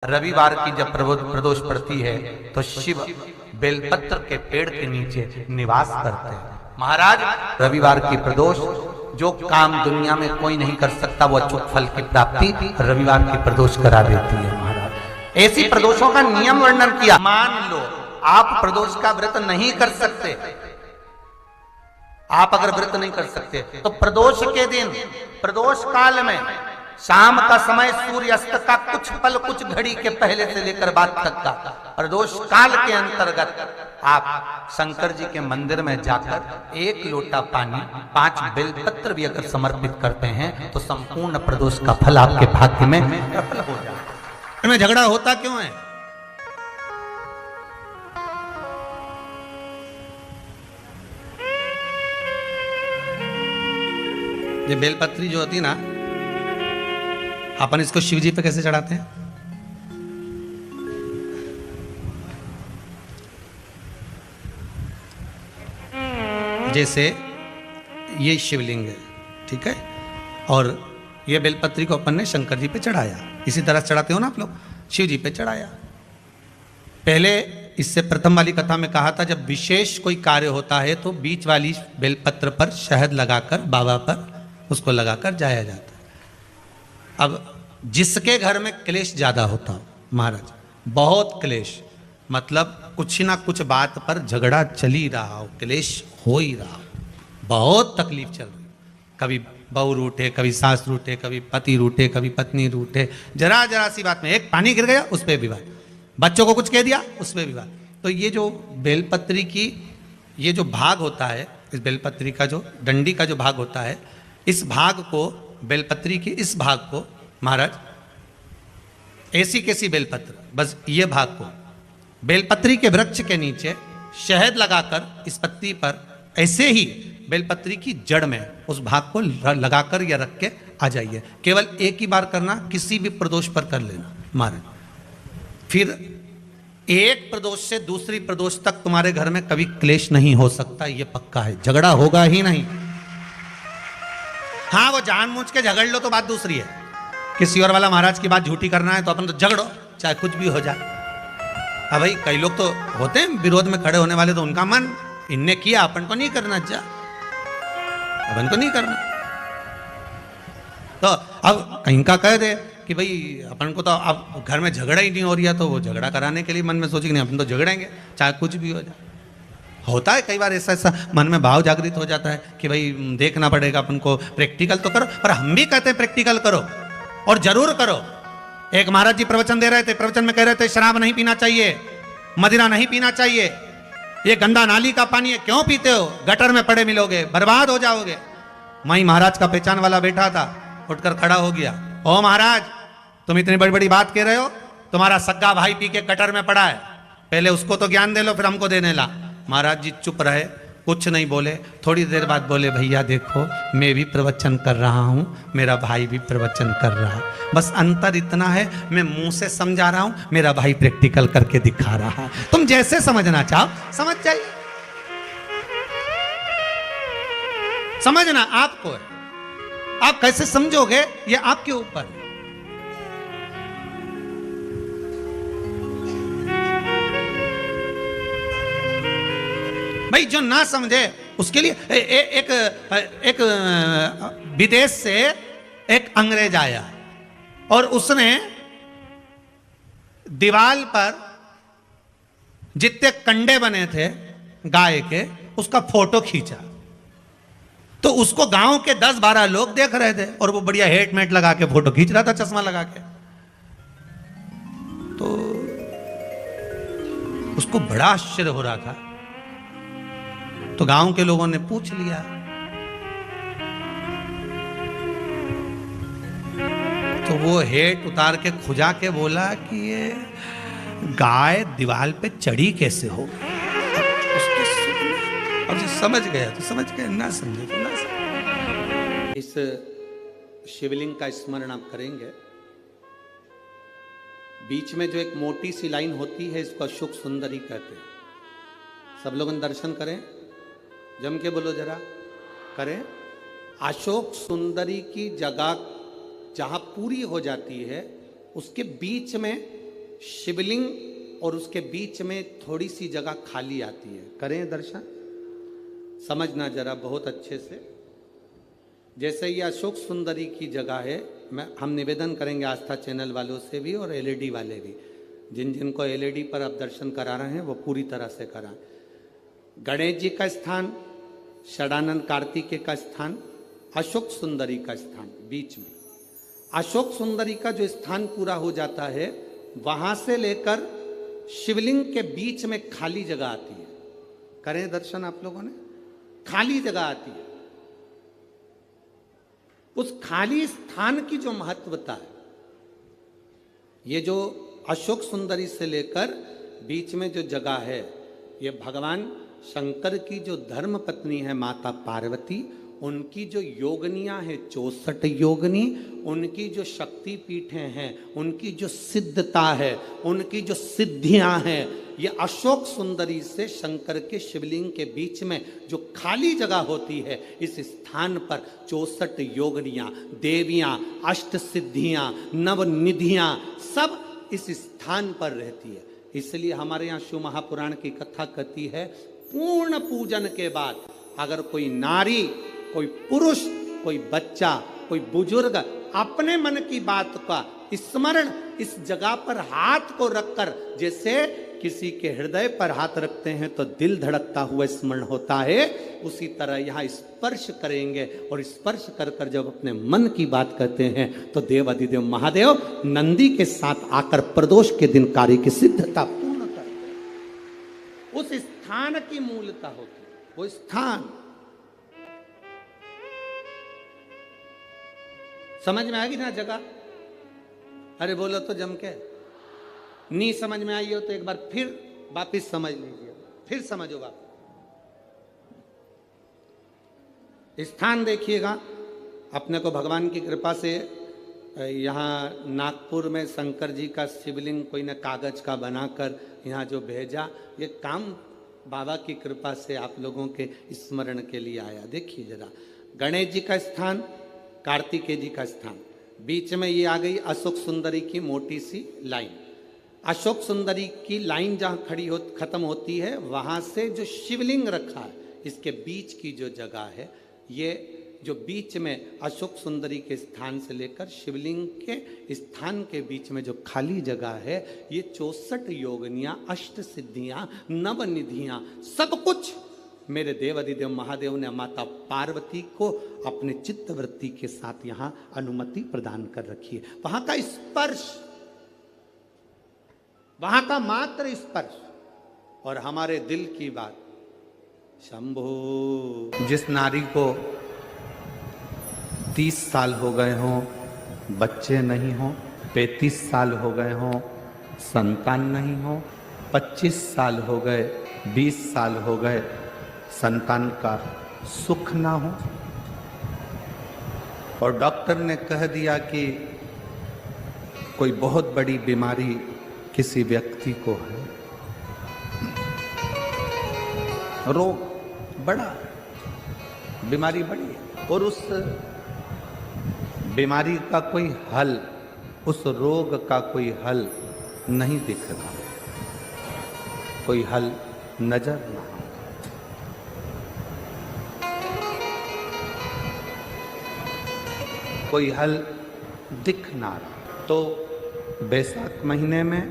रविवार की जब प्रदोष पड़ती है तो शिव बेलपत्र के पेड़ के नीचे निवास करते हैं। महाराज, रविवार की प्रदोष जो काम दुनिया में कोई नहीं कर सकता वो अचूक फल की प्राप्ति रविवार की प्रदोष करा देती है। महाराज, ऐसी प्रदोषों का नियम वर्णन किया। मान लो आप प्रदोष का व्रत नहीं कर सकते, आप अगर व्रत नहीं कर सकते तो प्रदोष के दिन, प्रदोष काल में शाम का समय सूर्यास्त का कुछ पल, कुछ घड़ी के पहले से लेकर बाद तक का प्रदोष काल के अंतर्गत आप शंकर जी के मंदिर में जाकर 1 लोटा पानी 5 बेलपत्र भी अगर समर्पित करते हैं तो संपूर्ण प्रदोष का फल आपके भाग्य में सफल हो जाए। इनमें झगड़ा होता क्यों है? ये बेलपत्री जो होती ना, अपन इसको शिव जी पे कैसे चढ़ाते हैं? जैसे ये शिवलिंग है, ठीक है, और ये बेलपत्री को अपन ने शंकर जी पे चढ़ाया, इसी तरह चढ़ाते हो ना आप लोग, शिव जी पे चढ़ाया। पहले इससे प्रथम वाली कथा में कहा था जब विशेष कोई कार्य होता है तो बीच वाली बेलपत्र पर शहद लगाकर बाबा पर उसको लगाकर जाया जाता है। अब जिसके घर में क्लेश ज्यादा होता हो, महाराज बहुत क्लेश, मतलब कुछ ना कुछ बात पर झगड़ा चल ही रहा हो, क्लेश हो ही रहा हो, बहुत तकलीफ चल रही, कभी बहू रूठे, कभी सास रूठे, कभी पति रूठे, कभी पत्नी रूठे, जरा जरा सी बात में एक पानी गिर गया उस पर विवाद, बच्चों को कुछ कह दिया उस पर विवाद। तो ये जो बेलपत्री की ये जो भाग होता है, इस बेलपत्री का जो डंडी का जो भाग होता है, इस भाग को, बेलपत्री के इस भाग को महाराज, ऐसी कैसी बेलपत्र, बस ये भाग को बेलपत्री के वृक्ष के नीचे शहद लगाकर इस पत्ती पर ऐसे ही बेलपत्री की जड़ में उस भाग को लगाकर या रख के आ जाइए। केवल एक ही बार करना, किसी भी प्रदोष पर कर लेना महाराज। फिर एक प्रदोष से दूसरी प्रदोष तक तुम्हारे घर में कभी क्लेश नहीं हो सकता, ये पक्का है, झगड़ा होगा ही नहीं। हाँ, वो जानबूझ के झगड़ लो तो बात दूसरी है, किसी और वाला महाराज की बात झूठी करना है तो अपन तो झगड़ो, चाहे कुछ भी हो जाए। हाँ भाई, कई लोग तो होते हैं विरोध में खड़े होने वाले, तो उनका मन, इनने किया अपन को नहीं करना, जा अपन को नहीं करना। तो अब कहीं का कह दे कि भाई अपन को तो अब घर में झगड़ा ही नहीं हो रहा, तो वो झगड़ा कराने के लिए मन में सोचे कि नहीं अपन तो झगड़ेंगे चाहे कुछ भी हो जाए। होता है कई बार ऐसा मन में भाव जागृत हो जाता है कि भाई देखना पड़ेगा अपन को, प्रैक्टिकल तो करो। पर हम भी कहते हैं प्रैक्टिकल करो और जरूर करो। एक महाराज जी प्रवचन दे रहे थे, प्रवचन में कह रहे थे शराब नहीं पीना चाहिए, मदिरा नहीं पीना चाहिए, ये गंदा नाली का पानी है, क्यों पीते हो, गटर में पड़े मिलोगे, बर्बाद हो जाओगे। वहीं महाराज का पहचान वाला बैठा था, उठकर खड़ा हो गया, ओ महाराज तुम इतनी बड़ी बड़ी बात कह रहे हो, तुम्हारा सग्गा भाई पी के गटर में पड़ा है, पहले उसको तो ज्ञान दे लो फिर हमको देने ला। महाराज जी चुप रहे, कुछ नहीं बोले। थोड़ी देर बाद बोले, भैया देखो मैं भी प्रवचन कर रहा हूँ, मेरा भाई भी प्रवचन कर रहा है, बस अंतर इतना है मैं मुंह से समझा रहा हूँ, मेरा भाई प्रैक्टिकल करके दिखा रहा है। तुम जैसे समझना चाहो समझ जाइए, समझना आपको है, आप कैसे समझोगे ये आपके ऊपर है। भाई जो ना समझे उसके लिए एक विदेश से एक अंग्रेज आया और उसने दीवार पर जितने कंडे बने थे गाय के उसका फोटो खींचा, तो उसको गांव के 10-12 लोग देख रहे थे और वो बढ़िया हेटमेट लगा के फोटो खींच रहा था, चश्मा लगा के। तो उसको बड़ा आश्चर्य हो रहा था, तो गांव के लोगों ने पूछ लिया, तो वो हेट उतार के खुजा के बोला कि ये गाय दीवार पे चढ़ी कैसे हो। अब समझ गया तो समझ गया, ना समझे तो ना समझे। इस शिवलिंग का स्मरण आप करेंगे, बीच में जो एक मोटी सी लाइन होती है इसको अशोक सुंदरी कहते हैं। सब लोग दर्शन करें, जम के बोलो जरा, करें। अशोक सुंदरी की जगह जहाँ पूरी हो जाती है उसके बीच में शिवलिंग और उसके बीच में थोड़ी सी जगह खाली आती है। करें दर्शन, समझना जरा बहुत अच्छे से। जैसे ये अशोक सुंदरी की जगह है, हम निवेदन करेंगे आस्था चैनल वालों से भी और एलईडी वाले भी, जिन जिनको एलईडी पर आप दर्शन करा रहे हैं वो पूरी तरह से कराएं। गणेश जी का स्थान, षडानंद कार्तिकेय का स्थान, अशोक सुंदरी का स्थान बीच में। अशोक सुंदरी का जो स्थान पूरा हो जाता है, वहां से लेकर शिवलिंग के बीच में खाली जगह आती है। करें दर्शन आप लोगों ने, खाली जगह आती है। उस खाली स्थान की जो महत्वता है, ये जो अशोक सुंदरी से लेकर बीच में जो जगह है, ये भगवान शंकर की जो धर्म पत्नी है माता पार्वती, उनकी जो योगनियां हैं 64 योगनी, उनकी जो शक्ति पीठें हैं, उनकी जो सिद्धता है, उनकी जो सिद्धियां हैं, ये अशोक सुंदरी से शंकर के शिवलिंग के बीच में जो खाली जगह होती है, इस स्थान पर 64 योगनियां, देवियां, अष्ट सिद्धियां, नवनिधियां सब इस स्थान पर रहती है। इसलिए हमारे यहाँ शिव महापुराण की कथा कहती है, पूर्ण पूजन के बाद अगर कोई नारी, कोई पुरुष, कोई बच्चा, कोई बुजुर्ग अपने मन की बात का स्मरण इस जगह पर हाथ को रखकर, जैसे किसी के हृदय पर हाथ रखते हैं तो दिल धड़कता हुआ स्मरण होता है, उसी तरह यहाँ स्पर्श करेंगे और स्पर्श कर कर जब अपने मन की बात कहते हैं तो देव अधिदेव महादेव नंदी के साथ आकर प्रदोष के दिन कार्य की सिद्धता पूर्ण करते हैं। उस स्थान की मूलता होती है, वो स्थान। समझ में आएगी ना जगह? अरे बोलो तो जम के। नहीं समझ में आई हो तो एक बार फिर वापिस समझ लीजिए, फिर समझो वापिस। स्थान देखिएगा, अपने को भगवान की कृपा से यहाँ नागपुर में शंकर जी का शिवलिंग कोई ने कागज का बनाकर यहाँ जो भेजा, ये काम बाबा की कृपा से आप लोगों के स्मरण के लिए आया। देखिए जरा, गणेश जी का स्थान, कार्तिकेय जी का स्थान, बीच में ये आ गई अशोक सुंदरी की मोटी सी लाइन। अशोक सुंदरी की लाइन जहाँ खत्म होती है, वहाँ से जो शिवलिंग रखा है, इसके बीच की जो जगह है, ये जो बीच में अशोक सुंदरी के स्थान से लेकर शिवलिंग के स्थान के बीच में जो खाली जगह है, ये 64 योगनियाँ, अष्ट सिद्धियाँ, नवनिधियाँ, सब कुछ मेरे देव अधिदेव महादेव ने माता पार्वती को अपने चित्तवृत्ति के साथ यहाँ अनुमति प्रदान कर रखी है। वहां का स्पर्श, वहां का मात्र स्पर्श और हमारे दिल की बात। शंभो, जिस नारी को 30 साल हो गए हों, बच्चे नहीं हो, 35 साल हो गए हों, संतान नहीं हो, 25 साल हो गए, 20 साल हो गए, संतान का सुख ना हो, और डॉक्टर ने कह दिया कि कोई बहुत बड़ी बीमारी किसी व्यक्ति को है, रोग बड़ा, बीमारी बड़ी है, और उस बीमारी का कोई हल, उस रोग का कोई हल नहीं दिख रहा, कोई हल नजर ना, कोई हल दिख ना रहा, तो बैसाख महीने में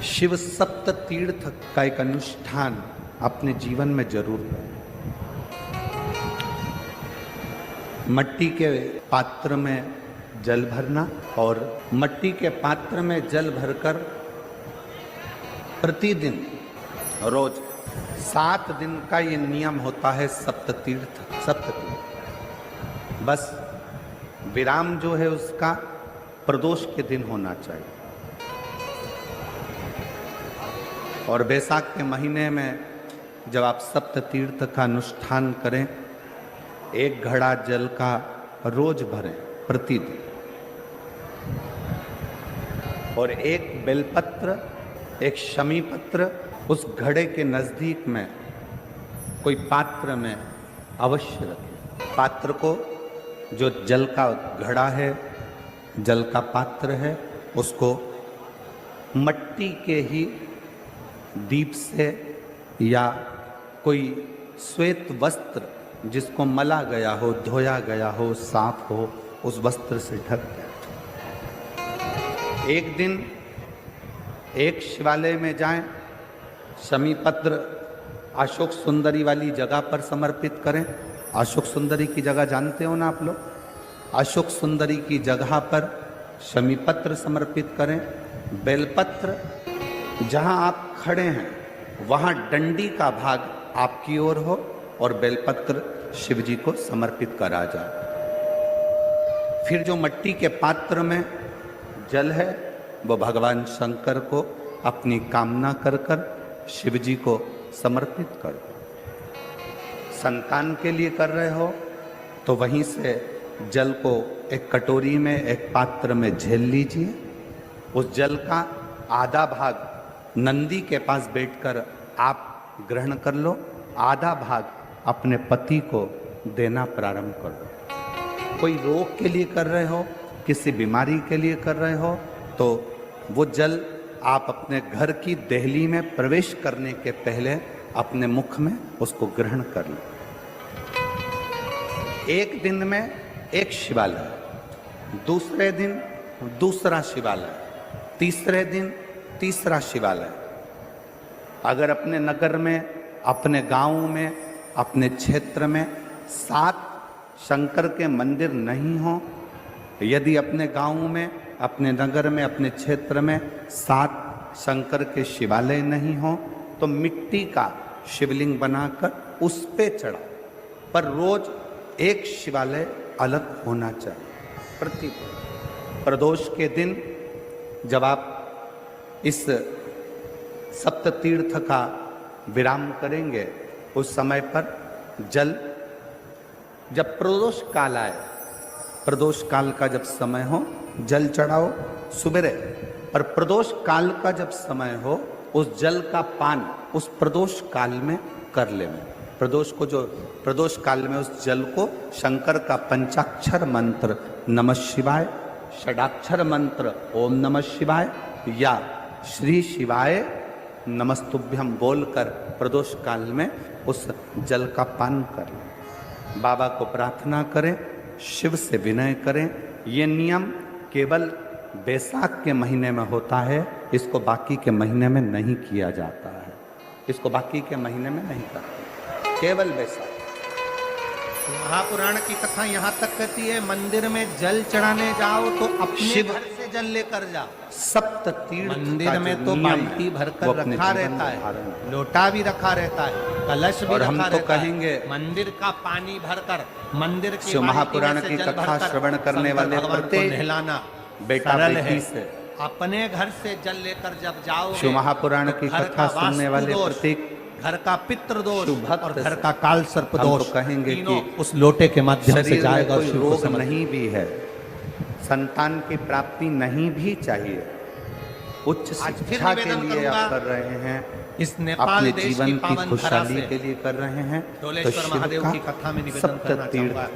शिव सप्त तीर्थ का एक अनुष्ठान अपने जीवन में जरूर करें। मट्टी के पात्र में जल भरना, और मट्टी के पात्र में जल भरकर प्रतिदिन रोज 7 दिन का ये नियम होता है सप्ततीर्थ। बस विराम जो है उसका प्रदोष के दिन होना चाहिए, और बैसाख के महीने में जब आप सप्त तीर्थ का अनुष्ठान करें, 1 घड़ा जल का रोज भरें प्रतिदिन, और 1 बेलपत्र, 1 शमी पत्र उस घड़े के नजदीक में कोई पात्र में अवश्य रखें। पात्र को, जो जल का घड़ा है, जल का पात्र है, उसको मट्टी के ही दीप से या कोई श्वेत वस्त्र जिसको मला गया हो, धोया गया हो, साफ हो, उस वस्त्र से ढक गया। एक दिन एक शिवालय में जाएं, शमी पत्र अशोक सुंदरी वाली जगह पर समर्पित करें। अशोक सुंदरी की जगह जानते हो ना आप लोग? अशोक सुंदरी की जगह पर शमी पत्र समर्पित करें। बेलपत्र जहां आप खड़े हैं वहां डंडी का भाग आपकी ओर हो और बेलपत्र शिव जी को समर्पित करा जाए। फिर जो मिट्टी के पात्र में जल है वो भगवान शंकर को अपनी कामना कर कर शिव जी को समर्पित कर दो। संतान के लिए कर रहे हो तो वहीं से जल को एक कटोरी में, एक पात्र में झेल लीजिए। उस जल का आधा भाग नंदी के पास बैठकर आप ग्रहण कर लो, आधा भाग अपने पति को देना प्रारंभ कर दो। कोई रोग के लिए कर रहे हो, किसी बीमारी के लिए कर रहे हो तो वो जल आप अपने घर की देहली में प्रवेश करने के पहले अपने मुख में उसको ग्रहण कर लो। एक दिन में एक शिवालय, दूसरे दिन दूसरा शिवालय, तीसरे दिन तीसरा शिवालय। अगर अपने नगर में, अपने गांव में, अपने क्षेत्र में 7 शंकर के मंदिर नहीं हो, यदि अपने गांव में, अपने नगर में, अपने क्षेत्र में 7 शंकर के शिवालय नहीं हो तो मिट्टी का शिवलिंग बनाकर उस पे चढ़ाओ। पर रोज एक शिवालय अलग होना चाहिए। प्रदोष के दिन जब आप इस सप्त तीर्थ का विराम करेंगे उस समय पर जल, जब प्रदोष काल आए, प्रदोष काल का जब समय हो जल चढ़ाओ सुबेरे। पर प्रदोष काल का जब समय हो उस जल का पान उस प्रदोष काल में कर ले। प्रदोष को जो प्रदोष काल में उस जल को शंकर का पंचाक्षर मंत्र नमः शिवाय, षडाक्षर मंत्र ओम नमः शिवाय या श्री शिवाय नमस्तुभ्यम बोलकर प्रदोष काल में उस जल का पान करें। बाबा को प्रार्थना करें, शिव से विनय करें। ये नियम केवल बैसाख के महीने में होता है, इसको बाकी के महीने में नहीं किया जाता है। इसको बाकी के महीने में नहीं करते, केवल बैसाख। महापुराण की कथा यहाँ तक कहती है मंदिर में जल चढ़ाने जाओ तो अपने घर से जल लेकर जाओ। सप्त तीर्थ मंदिर में तो बाल्टी भरकर रखा रहता है, लोटा भी रखा रहता है, कलश भी रखा रहता है। मंदिर का पानी भरकर मंदिर की महापुराण की कथा श्रवण करने वाले प्रत्येक नहलाना बेटा बेटी से अपने घर से जल लेकर जब जाओ। शिव महापुराण की कथा सुनने वाले प्रत्येक घर का पितृ दोष भक्त और घर का काल सर्प दोष तो कहेंगे कि उस लोटे के माध्यम से जाएगा। कोई रोग नहीं भी है, संतान की प्राप्ति नहीं भी चाहिए, उच्च शिक्षा के लिए आप कर रहे हैं, इस नेपाल देश जीवन की खुशहाली के लिए कर रहे हैं, तो महादेव की कथा में निवेदन करना चाहूंगा,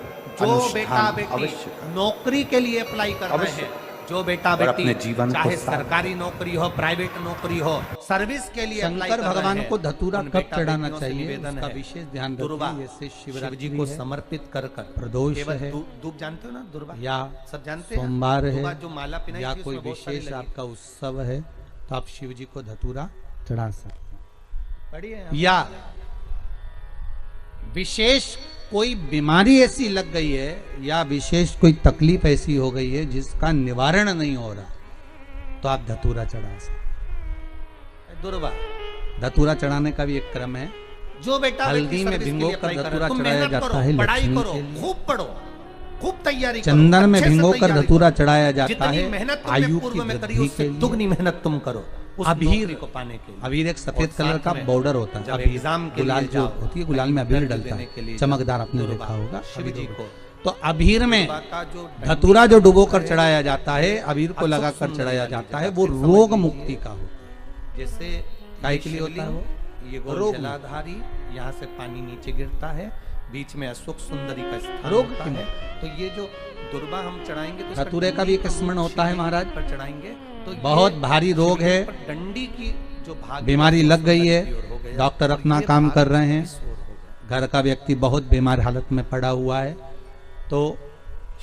जो बेटा बेटी नौकरी के लिए अप्लाई कर रहे हैं, जो बेटा बेटी चाहे सरकारी नौकरी हो, प्राइवेट नौकरी हो, सर्विस के लिए शंकर भगवान को धतूरा कब चढ़ाना चाहिए उसका विशेष ध्यान दुर्वा जैसे शिव जी को समर्पित कर प्रदोष है, धूप जानते हो ना, दुर्वा या सब जानते हैं, सोमवार है जो माला पिनाई या कोई विशेष आपका उत्सव है तो आप शिव जी को धतूरा चढ़ा सकते हैं। या विशेष कोई बीमारी ऐसी लग गई है या विशेष कोई तकलीफ ऐसी हो गई है जिसका निवारण नहीं हो रहा तो आप धतूरा चढ़ा सकते। दुर्वा धतूरा चढ़ाने का भी एक क्रम है। जो बेटा हल्दी में भिंगो कर धतूरा चढ़ाया जाता है, पढ़ाई करो, खूब पढ़ो, खूब तैयारी करो, चंदन में भिंगो कर धतूरा चढ़ाया जाता है आयु की वृद्धि के लिए। दुगनी मेहनत तुम करो अबीर को पाने के लिए। अबीर एक सफेद कलर का बॉर्डर होता है, एग्जाम के गुलाल जो होती है, गुलाल में अबीर डलता है, चमकदार, आपने देखा होगा शिव जी को। तो अबीर में धतूरा जो डुबो कर चढ़ाया जाता है, अबीर को लगाकर चढ़ाया जाता है, वो रोग मुक्ति का होता है। जैसे काय के लिए होता है वो? ये गोल जलाधारी, यहाँ से पानी नीचे गिरता है, बीच में अशोक सुंदरी का स्थान रोग होता है। तो ये जो दुर्वा हम चढ़ाएंगे तो धतूरे का भी एक स्मरण होता है महाराज। पर चढ़ाएंगे तो बहुत भारी रोग है, डंडी की जो भाग बीमारी लग गई है, डॉक्टर अपना काम कर रहे हैं, घर का व्यक्ति बहुत बीमार हालत में पड़ा हुआ है, तो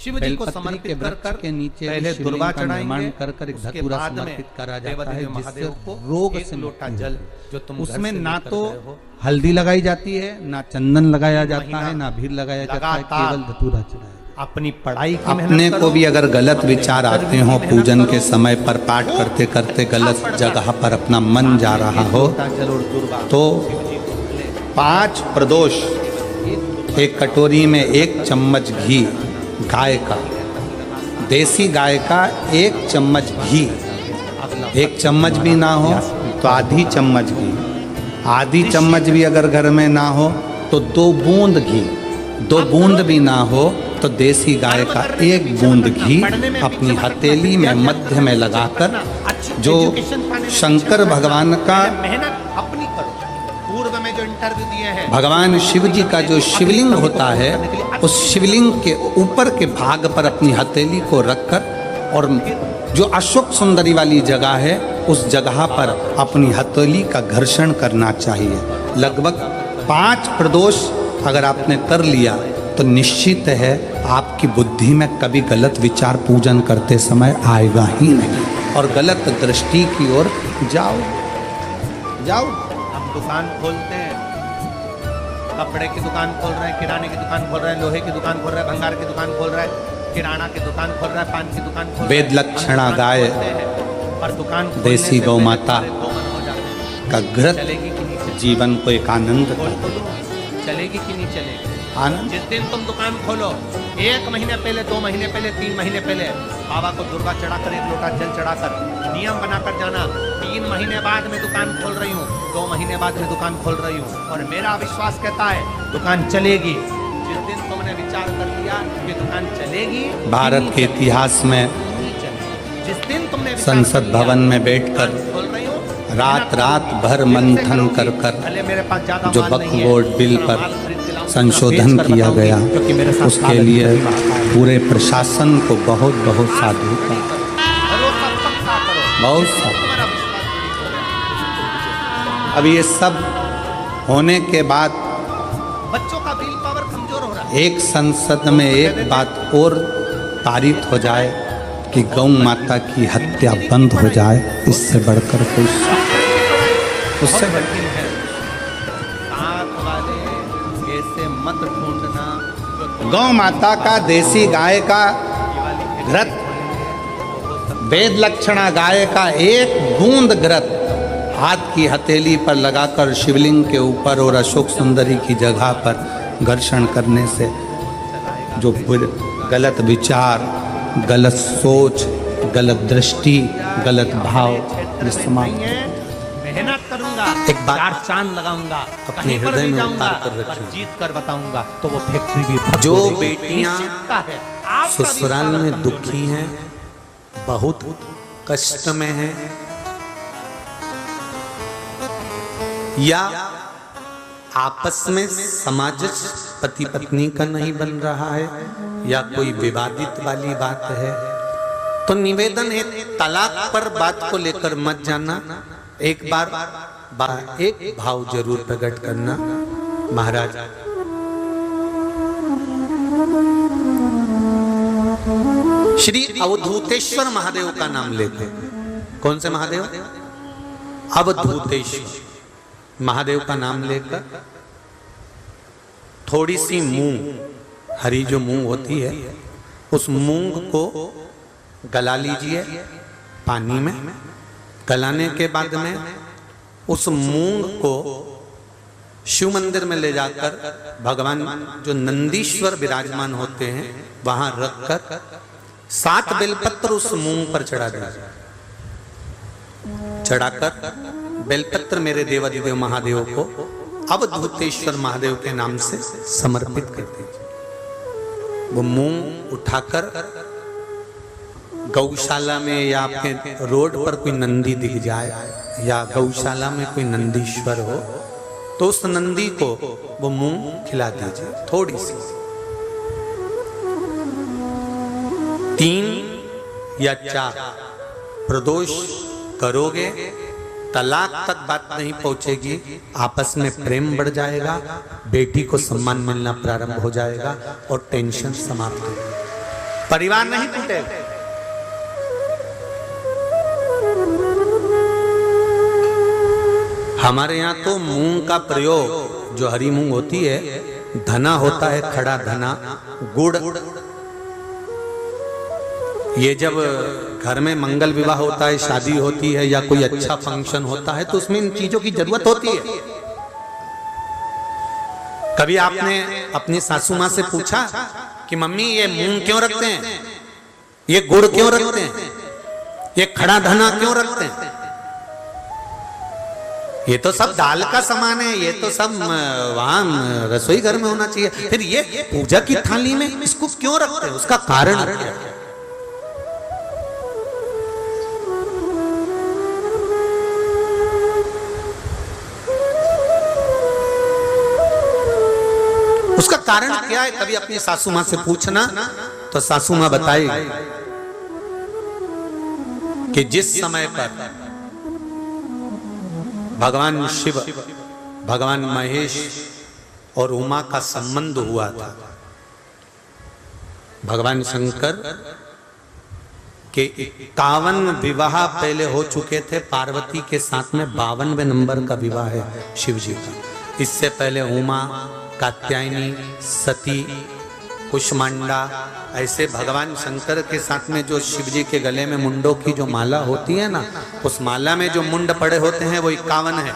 शिव जी को बेलपत्री समर्पित के कर वृक्ष कर के नीचे पहले शिवलिंग दुर्वा का निर्माण चढ़ाएंगे, कर कर एक उसके धतूरा बाद में समर्पित करा जाता है, देवादिदेव जिससे महादेव को रोग एक से लोटा मुक्ति जल होती है। जो तुम घर उसमें से ना लेकर तो गए हो, हल्दी लगाई जाती है, ना चंदन लगाया जाता महीना है, ना अबीर लगाया जाता है, लगातार केवल धतूरा चढ़ाया। अपनी पढ़ाई की अपने मेहनत को करो, भी अगर गलत अपने विचार भीतर आते भी हो, मेहनत पूजन करो, के समय पर पाठ करते करते गलत जगह पर अपना मन जा रहा हो, जल और दुर्वा तो 5 प्रदोष एक कटोरी में 1 चम्मच घी गाय का, देसी गाय का 1 चम्मच घी, 1 चम्मच भी ना हो तो आधी चम्मच घी, आधी चम्मच भी अगर घर में ना हो तो 2 बूंद घी, 2 बूंद भी ना हो तो देसी गाय का 1 बूंद घी अपनी हथेली में मध्य में लगाकर, जो शंकर भगवान का, मेहनत अपनी करो। पूर्व में जो इंटरव्यू दिए हैं, भगवान शिव जी का जो शिवलिंग होता है, उस शिवलिंग के ऊपर के भाग पर अपनी हथेली को रखकर और जो अशोक सुंदरी वाली जगह है उस जगह पर अपनी हथेली का घर्षण करना चाहिए। लगभग 5 प्रदोष अगर आपने कर लिया तो निश्चित है आपकी बुद्धि में कभी गलत विचार पूजन करते समय आएगा ही नहीं और गलत दृष्टि की ओर जाओ। हम दुकान खोलते हैं, कपड़े की दुकान खोल रहे हैं, किराने की दुकान खोल रहे हैं, लोहे की दुकान खोल रहे हैं, भंगार की दुकान खोल रहे हैं, किराना की दुकान खोल रहा है, पान की दुकान खोल रहा है, वेद लक्षणा गाय, पर दुकान देसी गौ माता का घृत चलेगी कि नहीं चलेगी? जीवन को एक आनंद खोल का खोलो, चलेगी कि नहीं चलेगी? आनंद। जिस दिन तुम दुकान खोलो, 1 महीने पहले, 2 महीने पहले, 3 महीने पहले बाबा को दुर्वा चढ़ाकर 1 लोटा जल चढ़ाकर नियम बनाकर जाना, 3 महीने बाद में दुकान खोल रही हूँ, 2 महीने बाद में दुकान खोल रही हूँ, और मेरा विश्वास कहता है दुकान चलेगी। जिस दिन तुमने विचार कर लिया कि दुकान चलेगी, भारत के इतिहास में जिस दिन तुमने संसद भवन में बैठकर खोल रही हूँ, रात भर मंथन कर भले मेरे पास ज्यादा जो माल वक्फ नहीं है, बोर्ड बिल थोड़ा पर माल खरीद के लाऊं, संशोधन बेच कर किया बताऊंगी, गया, क्योंकि मेरे साथ उसके साल लिए है। पूरे प्रशासन को बहुत बहुत साधु का भरोसा पक्का करो, बहुत जिस दिन साधु। तुम्हारा विश्वास दृढ़ हो गया, उस दिन तुम विजय। अब ये सब होने के बाद बच्चों का विल पावर कमजोर हो रहा है। एक संसद में एक बात और पारित हो जाए कि गौ माता की हत्या बंद हो जाए, इससे बढ़कर कोई उससे बहुत कठिन है। साथ वाले ऐसे मत ढूंढना जो तुम गौ माता का, देसी गाय का घृत, वेद लक्षणा गाय का 1 बूंद घृत हाथ की हथेली पर लगाकर शिवलिंग के ऊपर और अशोक सुंदरी की जगह पर घर्षण करने से जो गलत विचार, गलत सोच, गलत दृष्टि, गलत भाव नहीं है। मेहनत करूंगा, एक बात 4 चांद लगाऊंगा, अपने कहीं पर हृदय भी में जाऊंगा, उतार कर रखिए। पर जीत कर बताऊंगा तो वो फैक्ट्री भी जो फट जाएगी। बेटियां निश्चितता है, आपका ससुराल विश्वास में कमजोर दुखी नहीं हैं, बहुत कष्ट में हैं, या आपस में सामंजस्य पति पत्नी का नहीं बन रहा है, या कोई विवादित वाली बात है, तो निवेदन है तलाक पर बात को लेकर मत जाना। एक बार एक भाव जरूर प्रकट करना, महाराज श्री अवधूतेश्वर महादेव का नाम लेते। कौन से महादेव? अवधूतेश्वर महादेव का नाम लेकर थोड़ी सी मूंग, हरी जो मूंग होती है, उस मूंग को गला लीजिए पानी में। गलाने के बाद में उस मूंग को शिव मंदिर में ले जाकर भगवान जो नंदीश्वर विराजमान होते हैं वहां रखकर 7 बेलपत्र उस मूंग पर चढ़ा दीजिए। चढ़ाकर बेलपत्र मेरे देवादिदेव महादेव को अवधूतेश्वर महादेव के नाम से समर्पित कर दीजिए। वो मूंग उठाकर गौशाला में या आपके रोड पर कोई नंदी दिख जाए या गौशाला में कोई नंदीश्वर हो तो उस नंदी को वो मूंग खिला दीजिए थोड़ी सी। 3 या 4 प्रदोष करोगे, तलाक तक बात नहीं पहुंचेगी, आपस में प्रेम बढ़ जाएगा, बेटी को सम्मान मिलना प्रारंभ हो जाएगा और टेंशन समाप्त होगी, परिवार नहीं टूटेगा। हमारे यहाँ तो मूंग का प्रयोग, जो हरी मूंग होती है, धना होता है, खड़ा धना, गुड़, ये जब घर में मंगल विवाह होता है, शादी होती है या कोई अच्छा फंक्शन होता है तो उसमें इन चीजों की जरूरत होती है। कभी आपने अपनी सासू माँ से पूछा कि मम्मी ये मूंग क्यों रखते हैं, ये गुड़ क्यों रखते हैं, ये खड़ा धना क्यों रखते हैं? ये तो सब दाल का सामान है, ये तो सब वहां रसोई घर में होना चाहिए, फिर ये पूजा की थाली में इसको क्यों रखते हैं, उसका कारण क्या है? उसका कारण क्या है? कभी अपनी सासू माँ से पूछना तो सासू माँ बताएगी कि जिस समय पर भगवान शिव, भगवान महेश और उमा का संबंध हुआ था, भगवान शंकर के 51 विवाह पहले हो चुके थे, पार्वती के साथ में 52वें नंबर का विवाह है शिव जी का। इससे पहले उमा, कात्यायनी, सती, कुष्मांडा, ऐसे भगवान शंकर के साथ में जो शिव जी के गले में मुंडों की जो माला होती है ना, उस माला में जो मुंड पड़े होते हैं वो 51 है।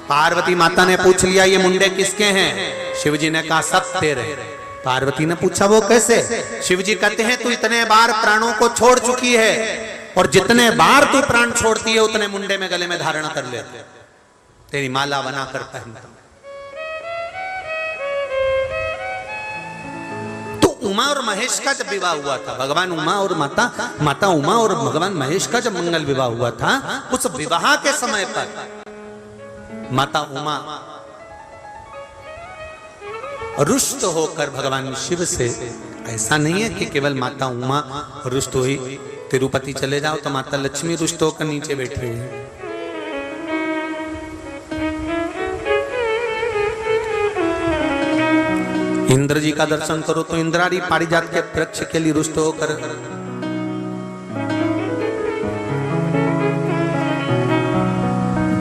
पार्वती माता ने पूछ लिया ये मुंडे किसके हैं? शिव जी ने कहा सब तेरे। पार्वती ने पूछा वो कैसे? शिव जी कहते हैं तू इतने बार प्राणों को छोड़ चुकी है और जितने बार तू प्राण छोड़ती है उतने मुंडे में गले में धारण कर लेते, तेरी माला बनाकर पहनता। उमा और महेश का जब विवाह हुआ था, भगवान उमा और माता उमा और भगवान महेश का जब मंगल विवाह हुआ था, उस विवाह के समय पर माता उमा रुष्ट होकर भगवान शिव से, ऐसा नहीं है कि केवल माता उमा रुष्ट हुई, तिरुपति चले जाओ तो माता लक्ष्मी रुष्ट होकर नीचे बैठी हुई है। इंद्र जी का दर्शन करो तो इंद्रारी पारिजात के वृक्ष के लिए रुष्ट होकर,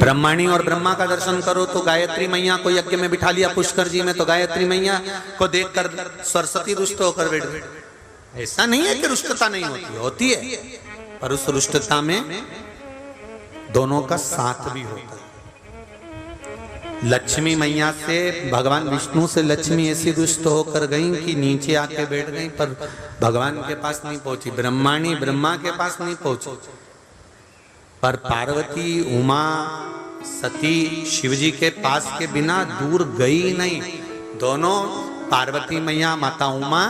ब्रह्माणी और ब्रह्मा का दर्शन करो तो गायत्री मैया को यज्ञ में बिठा लिया पुष्कर जी में, तो गायत्री मैया को देखकर सरस्वती रुष्ट होकर बैठ गई। ऐसा नहीं है कि रुष्टता नहीं होती, होती है, पर उस रुष्टता में दोनों का साथ भी होता है। लक्ष्मी मैया से, भगवान विष्णु से लक्ष्मी ऐसी रुष्ट होकर गई कि नीचे आके बैठ गई, पर भगवान के पास नहीं पहुंची। ब्रह्माणी ब्रह्मा के पास नहीं पहुंची, पर पार्वती, उमा, सती शिवजी के पास के बिना दूर गई नहीं। दोनों, पार्वती मैया, माता उमा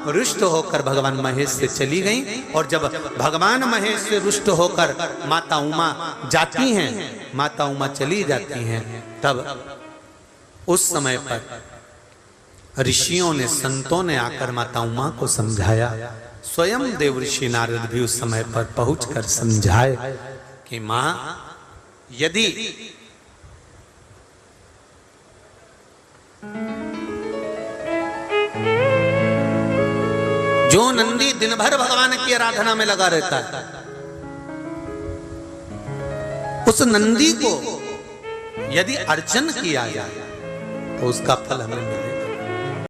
रुष्ट होकर भगवान महेश से चली गई, और जब भगवान महेश से रुष्ट होकर माता उमा जाती हैं, माता उमा चली जाती हैं, तब उस समय पर ऋषियों ने, संतों ने आकर माता उमा को समझाया। स्वयं देव ऋषि नारद भी उस समय पर पहुंचकर समझाए कि मां, यदि जो नंदी दिन भर भगवान की आराधना में लगा रहता है, उस नंदी को यदि अर्चन किया जाए तो उसका फल हमें मिलेगा।